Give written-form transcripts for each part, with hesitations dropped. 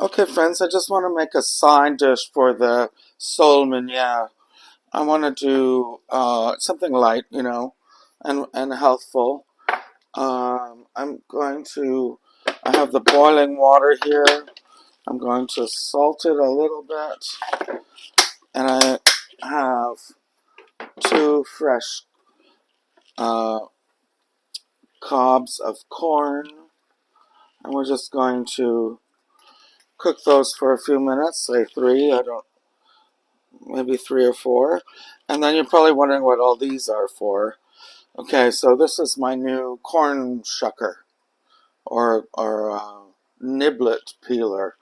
Okay, friends, I just want to make a side dish for the sole Meunière. I want to do something light, and healthful. I have the boiling water here. I'm going to salt it a little bit. And I have two fresh uh, cobs of corn. And we're just going to cook those for a few minutes, say maybe 3 or 4. And then you're probably wondering what all these are for. Okay, so this is my new corn shucker or niblet peeler.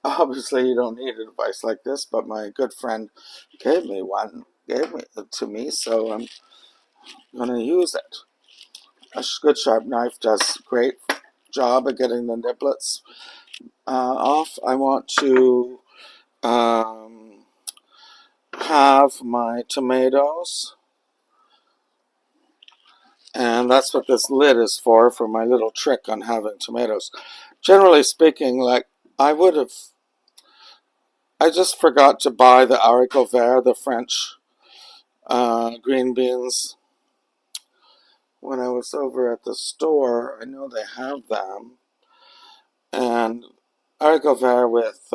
Obviously, you don't need a device like this, but my good friend gave it to me, so I'm going to use it. A good sharp knife does a great job of getting the niblets off. I want to have my tomatoes, and that's what this lid is for my little trick on having tomatoes. Generally speaking, like I just forgot to buy the haricot vert, the French green beans. When I was over at the store, I know they have them, and haricot vert with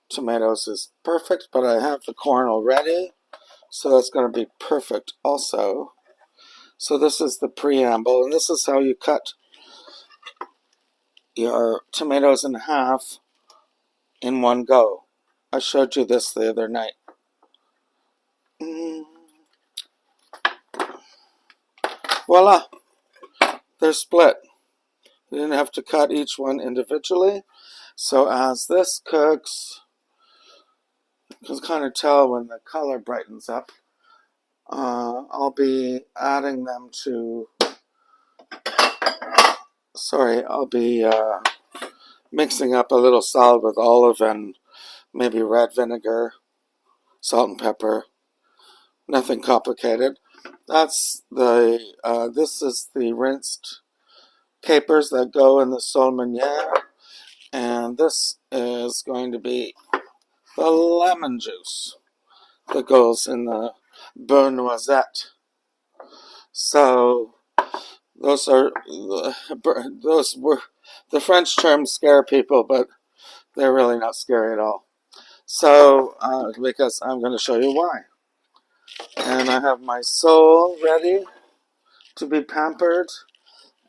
tomatoes is perfect, but I have the corn already, so that's going to be perfect also. So this is the preamble, and this is how you cut your tomatoes in half in one go. I showed you this the other night. Voila! They're split. You didn't have to cut each one individually. So as this cooks, you can kind of tell when the color brightens up. I'll be adding them to, I'll be mixing up a little salad with olive and maybe red vinegar, salt and pepper. Nothing complicated. This is the rinsed capers that go in the sole Meunière, and this is going to be the lemon juice that goes in the beurre noisette. So those were the French terms scare people, but they're really not scary at all. So because I'm going to show you why. And I have my sole ready to be pampered,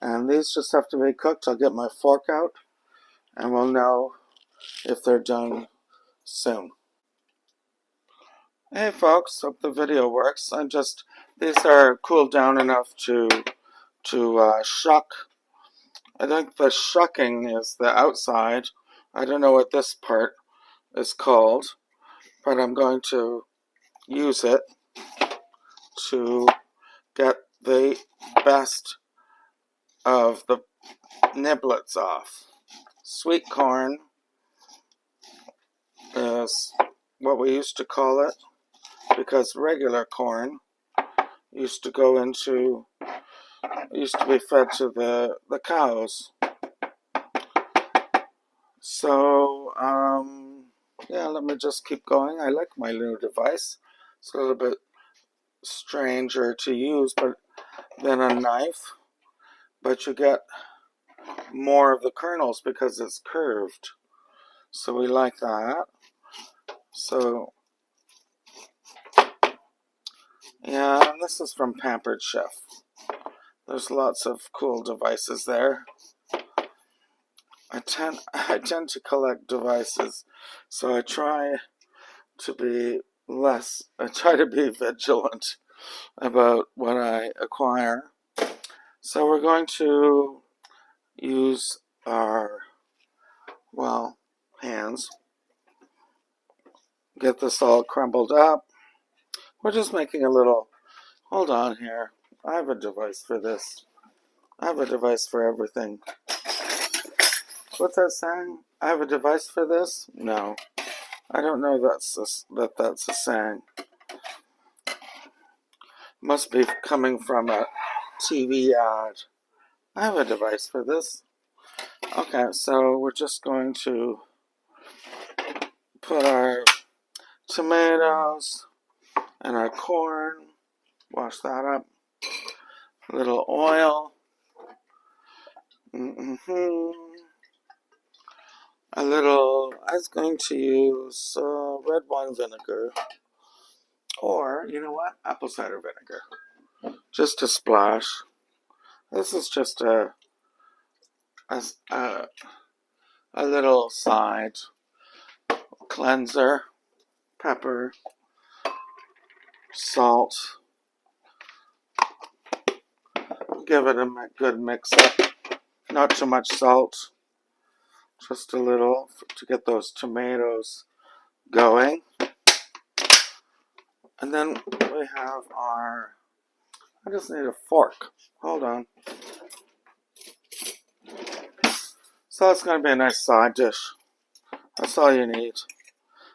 and these just have to be cooked. I'll get my fork out, and we'll know if they're done soon. Hey folks, hope the video works. These are cooled down enough to shuck. I think the shucking is the outside. I don't know what this part is called, but I'm going to use it to get the best of the niblets off. Sweet corn is what we used to call it, because regular corn used to be fed to the cows. So yeah, let me just keep going. I like my new device. It's a little bit stranger to use than a knife, but you get more of the kernels because it's curved. So we like that. So yeah, and this is from Pampered Chef. There's lots of cool devices there. I tend to collect devices, so I try to be vigilant about what I acquire. So we're going to use our, hands. Get this all crumbled up. We're just making a little, hold on here. I have a device for this. I have a device for everything. What's that saying? I have a device for this? No. I don't know that's a saying. Must be coming from a TV ad. I have a device for this. Okay, so we're just going to put our tomatoes and our corn, wash that up, a little oil, a little, I was going to use red wine vinegar, or, you know what, apple cider vinegar, just a splash. This is just a, a little side cleanser, pepper, salt, give it a good mix up, not too much salt, just a little to get those tomatoes going. And then we have our, I just need a fork, hold on. So it's going to be a nice side dish, that's all you need.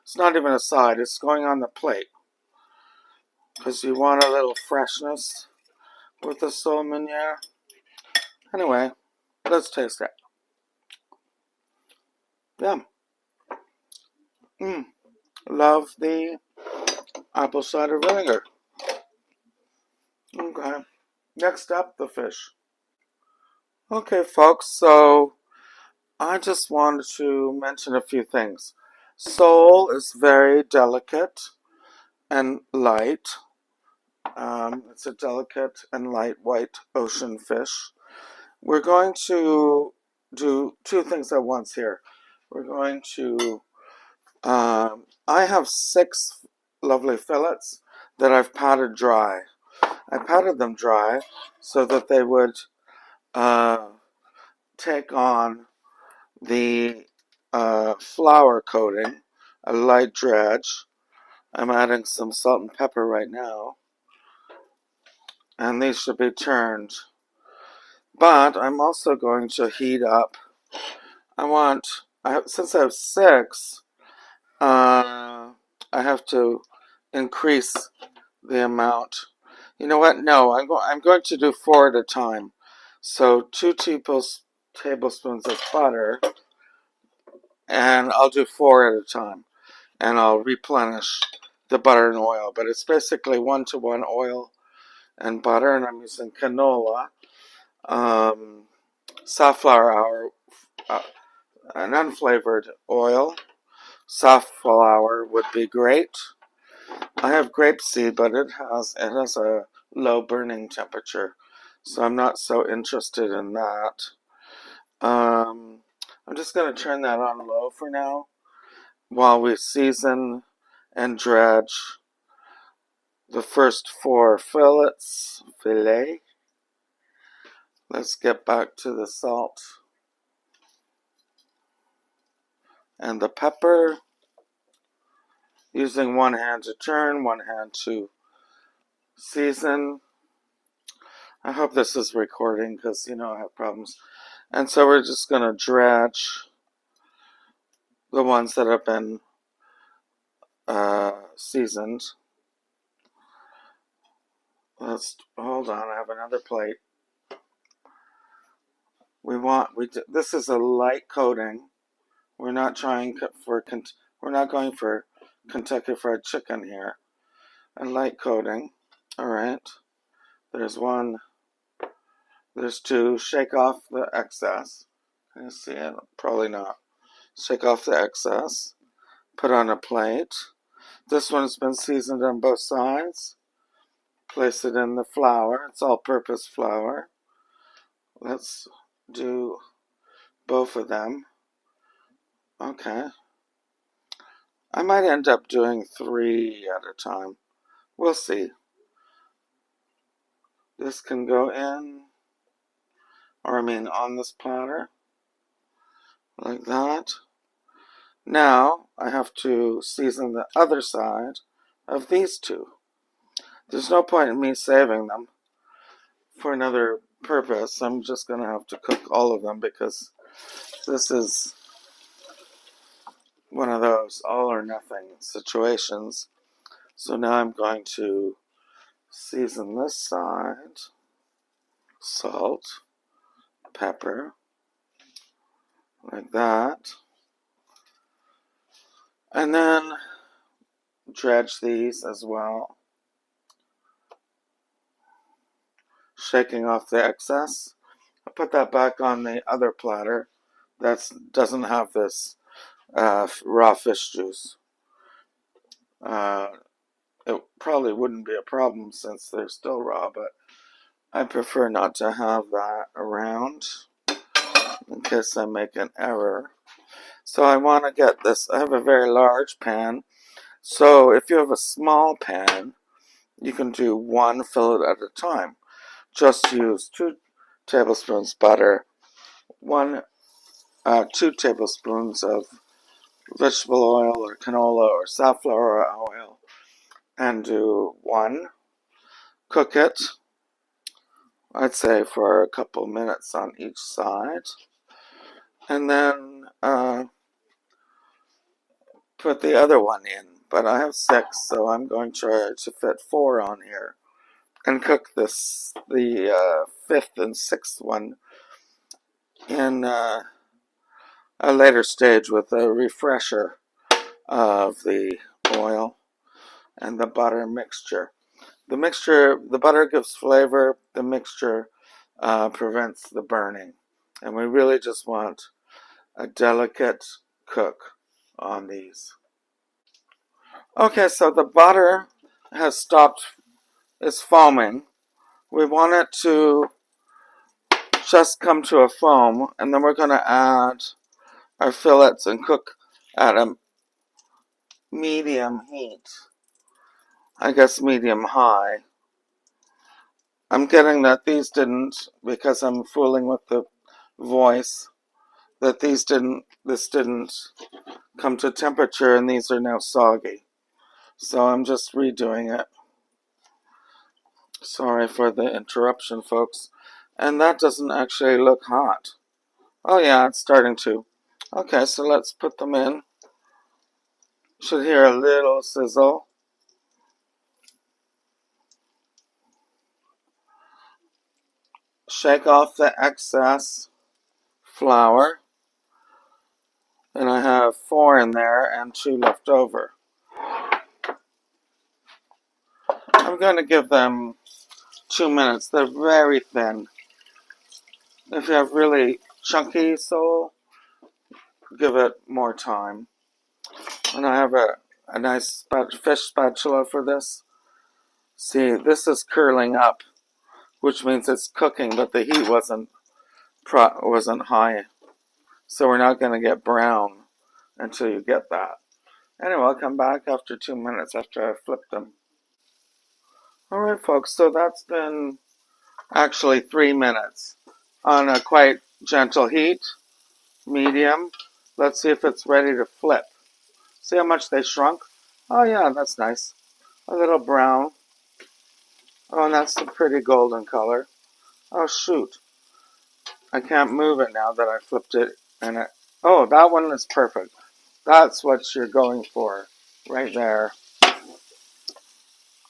It's not even a side, it's going on the plate, because you want a little freshness with the sole Meunière. Anyway, let's taste it. Yum. Love the apple cider vinegar. Okay, next up, the fish. Okay, folks, so I just wanted to mention a few things. Sole is very delicate and light. It's a delicate and light white ocean fish. We're going to do two things at once here. We're going to, I have 6 lovely fillets that I've patted dry. I patted them dry so that they would take on the flour coating, a light dredge. I'm adding some salt and pepper right now, and these should be turned. But I'm also going to heat up. Since I have 6, I have to increase the amount. You know what? No, I'm going to do 4 at a time. So 2 tablespoons of butter, and I'll do 4 at a time. And I'll replenish the butter and oil. But it's basically 1-to-1 oil and butter, and I'm using canola, safflower, an unflavored oil. Safflower would be great. I have grapeseed, but it has a low burning temperature, so I'm not so interested in that. I'm just going to turn that on low for now while we season and dredge the first 4 filet. Let's get back to the salt and the pepper. Using one hand to turn, one hand to season. I hope this is recording because, I have problems. And so we're just going to dredge the ones that have been seasoned. Hold on, I have another plate. This is a light coating. We're not going for Kentucky Fried Chicken here. A light coating. All right. There's 1. There's 2. Shake off the excess. Can you see it? Probably not. Shake off the excess. Put on a plate. This one's been seasoned on both sides. Place it in the flour. It's all-purpose flour. Let's do both of them. Okay. I might end up doing 3 at a time. We'll see. This can go in, on this platter, like that. Now, I have to season the other side of these 2. There's no point in me saving them for another purpose. I'm just going to have to cook all of them because this is one of those all or nothing situations. So now I'm going to season this side, salt, pepper, like that. And then dredge these as well, shaking off the excess. I put that back on the other platter that doesn't have this raw fish juice. It probably wouldn't be a problem since they're still raw, but I prefer not to have that around in case I make an error. So I want to get this. I have a very large pan. So if you have a small pan, you can do one fillet at a time. Just use 2 tablespoons butter, 2 tablespoons of vegetable oil or canola or safflower oil, and do one. Cook it, I'd say, for a couple minutes on each side, and then put the other one in. But I have 6, so I'm going to try to fit 4 on here, and cook the 5th and 6th one in a later stage with a refresher of the oil and the butter mixture. The butter gives flavor. The mixture prevents the burning, and we really just want a delicate cook on these. Okay, so the butter has stopped. It's foaming. We want it to just come to a foam, and then we're going to add our fillets and cook at a medium heat. I guess medium high. I'm getting that these didn't, because I'm fooling with the voice, that this didn't come to temperature, and these are now soggy. So I'm just redoing it. Sorry for the interruption, folks. And that doesn't actually look hot. Oh yeah, it's starting to. Okay, so let's put them in. Should hear a little sizzle. Shake off the excess flour. And I have 4 in there and 2 left over. I'm going to give them 2 minutes. They're very thin. If you have really chunky sole, give it more time. And I have a nice fish spatula for this. See, this is curling up, which means it's cooking, but the heat wasn't high. So we're not going to get brown until you get that. Anyway, I'll come back after 2 minutes after I flip them. Alright folks, so that's been actually 3 minutes on a quite gentle heat, medium. Let's see if it's ready to flip. See how much they shrunk? Oh yeah, that's nice. A little brown. Oh, and that's a pretty golden color. Oh shoot. I can't move it now that I flipped it. Oh, that one is perfect. That's what you're going for. Right there.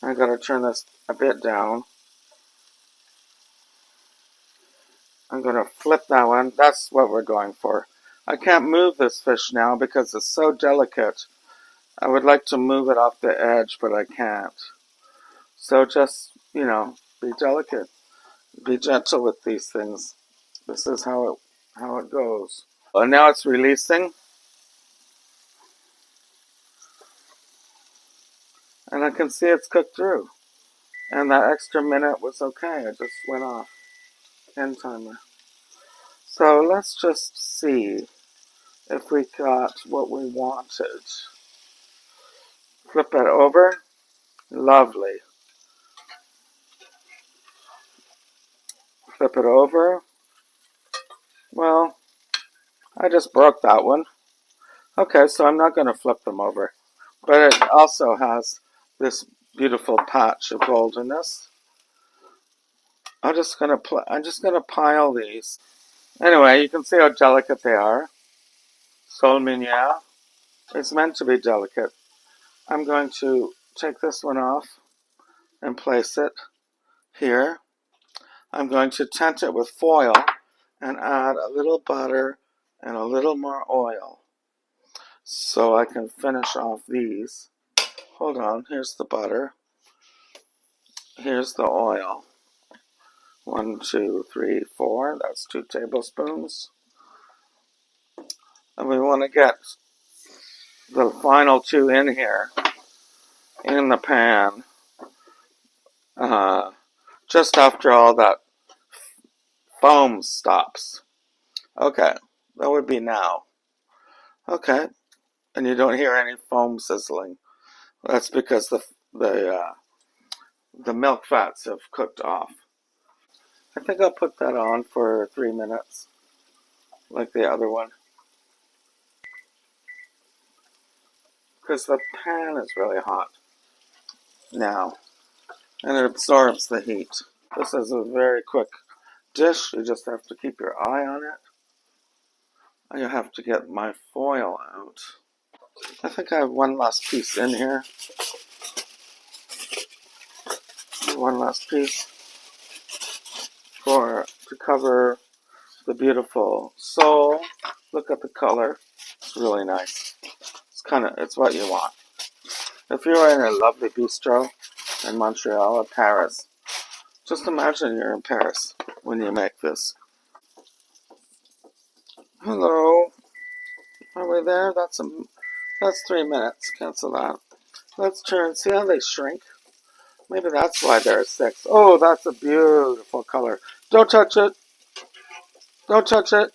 I gotta turn this a bit down. I'm gonna flip that one. That's what we're going for. I can't move this fish now because it's so delicate. I would like to move it off the edge, but I can't. So just, be delicate. Be gentle with these things. This is how it goes. And now it's releasing. And I can see it's cooked through. And that extra minute was okay. It just went off. End timer. So let's just see if we got what we wanted. Flip it over. Lovely. Flip it over. Well, I just broke that one. Okay, so I'm not going to flip them over. But it also has this beautiful patch of goldenness. I'm just gonna pile these. Anyway, you can see how delicate they are. Sole Meunière. It's meant to be delicate. I'm going to take this one off and place it here. I'm going to tent it with foil and add a little butter and a little more oil so I can finish off these. Hold on, here's the butter. Here's the oil. 1, 2, 3, 4. That's 2 tablespoons. And we want to get the final 2 in here in the pan just after all that foam stops. Okay, that would be now. Okay, and you don't hear any foam sizzling. That's because the milk fats have cooked off. I think I'll put that on for 3 minutes, like the other one, because the pan is really hot now, and it absorbs the heat. This is a very quick dish. You just have to keep your eye on it. I have to get my foil out. I think I have one last piece in here. One last piece to cover the beautiful sole. Look at the color. It's really nice. It's what you want. If you're in a lovely bistro in Montreal or Paris, just imagine you're in Paris when you make this. Hello. Are we there? That's 3 minutes. Cancel that. Let's turn. See how they shrink? Maybe that's why they're 6. Oh, that's a beautiful color. Don't touch it. Don't touch it.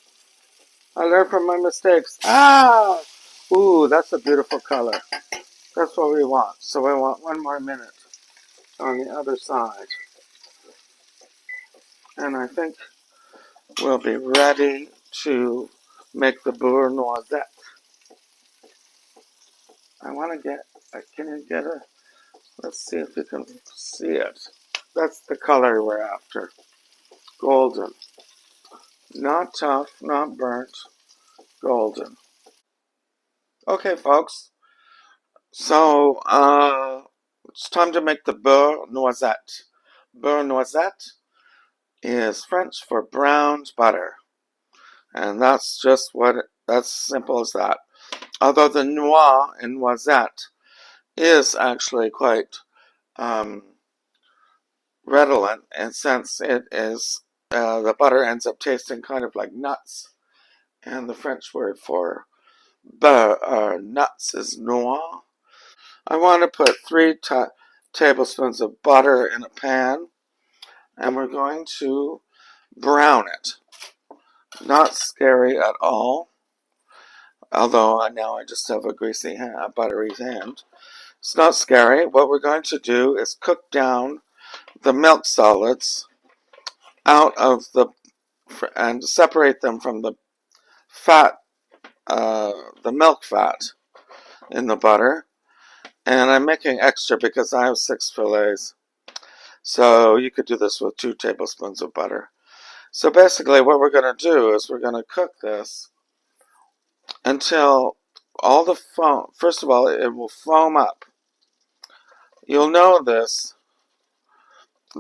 I learn from my mistakes. Ah! Ooh, that's a beautiful color. That's what we want. So we want 1 more minute on the other side. And I think we'll be ready to make the beurre noisette. I want to get, can you get it? Let's see if you can see it. That's the color we're after. Golden. Not tough, not burnt. Golden. Okay, folks. So, it's time to make the beurre noisette. Beurre noisette is French for browned butter. And that's just that's simple as that. Although the noix in noisette is actually quite redolent, and since it is, the butter ends up tasting kind of like nuts. And the French word for nuts is noix. I want to put 3 tablespoons of butter in a pan, and we're going to brown it. Not scary at all, although now I just have a greasy hand, a buttery hand. It's not scary. What we're going to do is cook down the milk solids out of and separate them from the fat, the milk fat in the butter. And I'm making extra because I have 6 fillets. So you could do this with 2 tablespoons of butter. So basically what we're going to do is we're going to cook this until all the foam, first of all, it will foam up. You'll know this.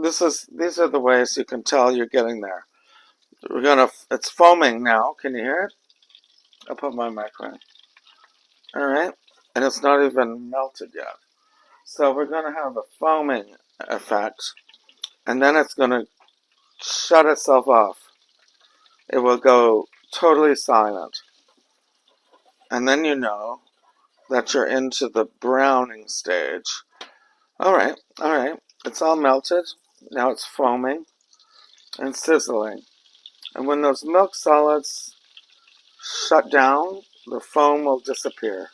These are the ways you can tell you're getting there. It's foaming now. Can you hear it? I'll put my mic right. Alright. And it's not even melted yet. So we're going to have a foaming effect. And then it's going to shut itself off. It will go totally silent. And then you know that you're into the browning stage. Alright. It's all melted. Now it's foaming and sizzling. And when those milk solids shut down, the foam will disappear.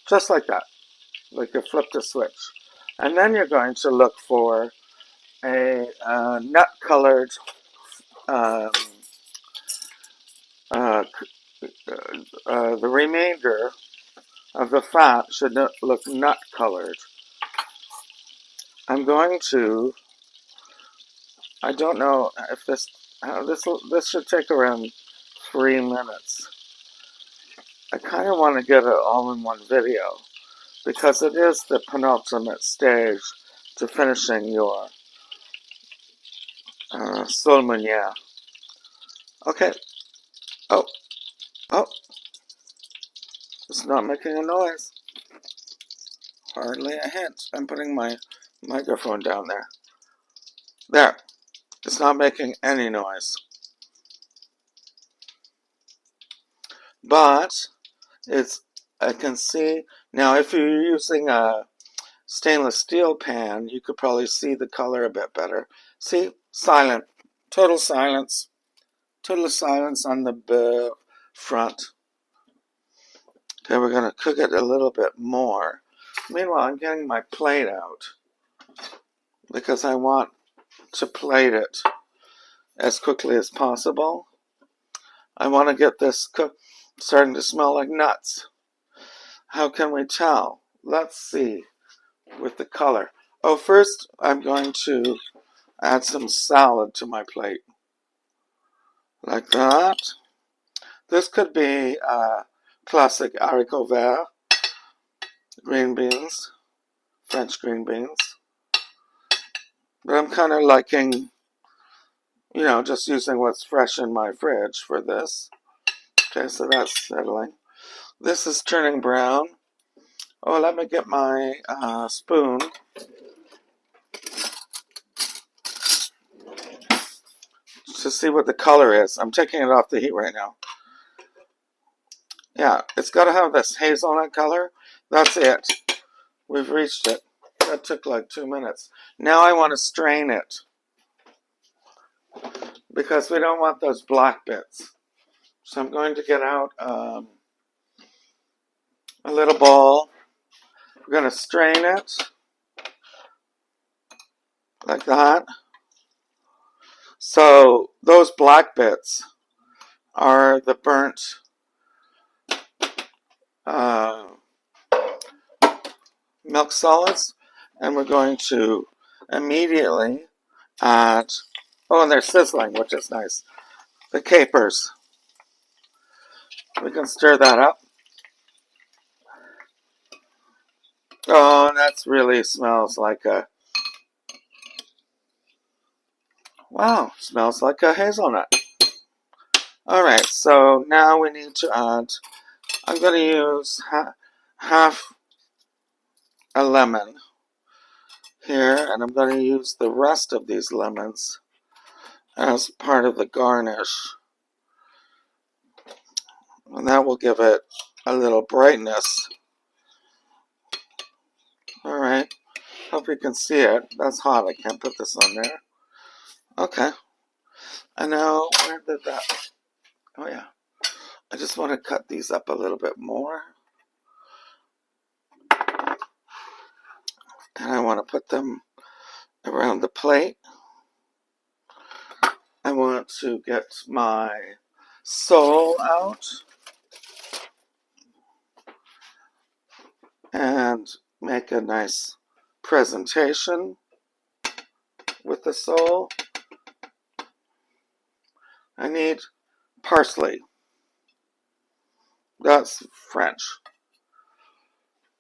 Just like that. Like you flipped a switch. And then you're going to look for a nut-colored the remainder of the fat should look nut-colored. I'm going to, I don't know if this should take around 3 minutes. I kind of want to get it all in one video because it is the penultimate stage to finishing your Meunière. Okay. Oh, Oh, it's not making a noise. Hardly a hint. I'm putting my microphone down there. There. It's not making any noise. But I can see, now if you're using a stainless steel pan, you could probably see the color a bit better. See? Silent. Total silence. Total silence on the beurre front. Okay, we're going to cook it a little bit more. Meanwhile, I'm getting my plate out because I want to plate it as quickly as possible. I want to get this starting to smell like nuts. How can we tell? Let's see with the color. Oh, first I'm going to add some salad to my plate. Like that. This could be classic haricot vert, green beans, French green beans. But I'm kind of liking, just using what's fresh in my fridge for this. Okay, so that's settling. This is turning brown. Oh, let me get my spoon. To see what the color is. I'm taking it off the heat right now. Yeah, it's got to have this hazelnut color. That's it. We've reached it. That took like 2 minutes. Now I want to strain it because we don't want those black bits. So I'm going to get out a little bowl. We're going to strain it like that. So those black bits are the burnt milk solids, and we're going to immediately add, oh, and they're sizzling, which is nice, the capers. We can stir that up. Oh, that really smells like wow, smells like a hazelnut. Alright, so now we need to add, I'm going to use half a lemon here, and I'm going to use the rest of these lemons as part of the garnish. And that will give it a little brightness. Alright, hope you can see it. That's hot, I can't put this on there. Okay. And now, where did that, oh yeah. I just want to cut these up a little bit more. And I want to put them around the plate. I want to get my sole out and make a nice presentation with the sole. I need parsley. That's French.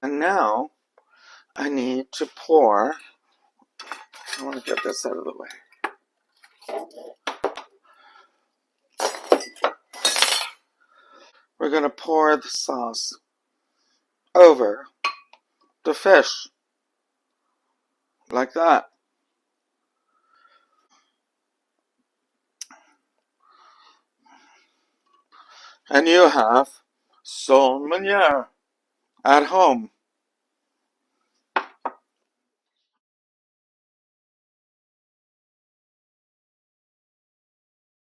And now I need to pour. I want to get this out of the way. We're going to pour the sauce over the fish. Like that. And you have Meunière at home.